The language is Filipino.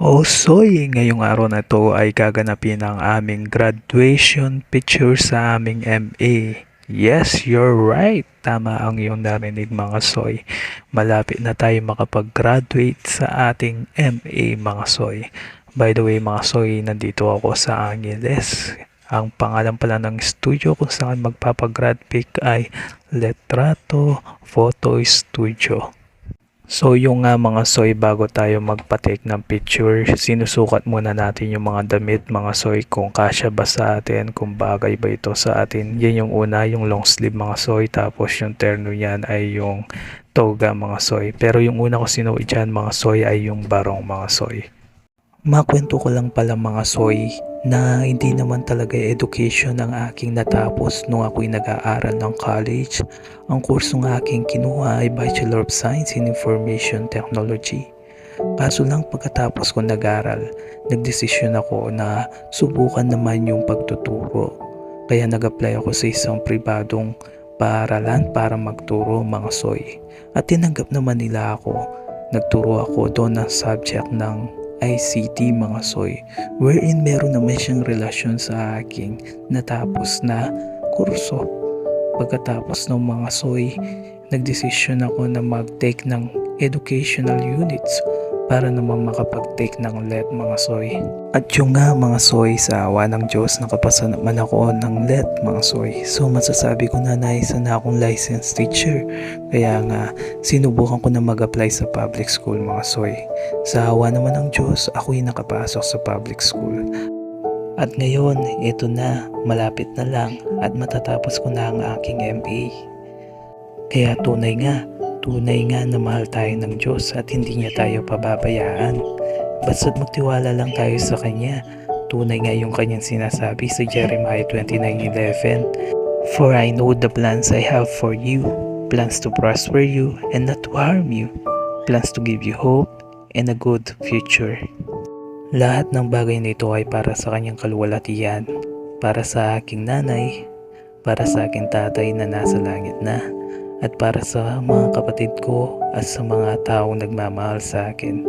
Soy, ngayong araw na to ay gaganapin ang aming graduation picture sa aming MA. Yes, you're right. Tama ang iyong narinig mga soy. Malapit na tayo makapag-graduate sa ating MA mga soy. By the way mga soy, nandito ako sa Angeles. Ang pangalan pala ng studio kung saan magpapag-grad pic ay Letrato Photo Studio. So yung mga soy, bago tayo magpa-take ng picture, sinusukat muna natin yung mga damit mga soy kung kasya ba sa atin, kung bagay ba ito sa atin. Yan yung una, yung long sleeve mga soy, tapos yung terno yan ay yung toga mga soy. Pero yung una ko sinuot dyan mga soy ay yung barong mga soy. Makwento ko lang pala mga soy na hindi naman talaga education ang aking natapos nung ako'y nag-aaral ng college. Ang kursong aking kinuha ay Bachelor of Science in Information Technology. Kaso lang pagkatapos ko nag-aral, nagdesisyon ako na subukan naman yung pagtuturo. Kaya nag-apply ako sa isang pribadong paaralan para magturo mga soy. At tinanggap naman nila ako. Nagturo ako doon ng subject ng ICT mga soy, wherein meron naman siyang relasyon sa aking natapos na kurso. Pagkatapos ng mga soy, nagdesisyon ako na mag-take ng educational units para naman makapag-take ng LET mga soy. At yung nga mga soy, sa awa ng Diyos nakapasa naman ako ng LET mga soy. So masasabi ko na naisa na akong licensed teacher. Kaya nga sinubukan ko na mag-apply sa public school mga soy. Sa awa naman ng Diyos, ako'y nakapasok sa public school. At ngayon, ito na, malapit na lang at matatapos ko na ang aking MA. Kaya tunay nga na mahal tayo ng Diyos at hindi niya tayo pababayaan. Basta't magtiwala lang tayo sa Kanya. Tunay nga yung Kanyang sinasabi sa Jeremiah 29:11. For I know the plans I have for you, plans to prosper you and not to harm you, plans to give you hope and a good future. Lahat ng bagay na ito ay para sa Kanyang kaluwalhatian, para sa aking nanay, para sa aking tatay na nasa langit na, at para sa mga kapatid ko at sa mga taong nagmamahal sa akin.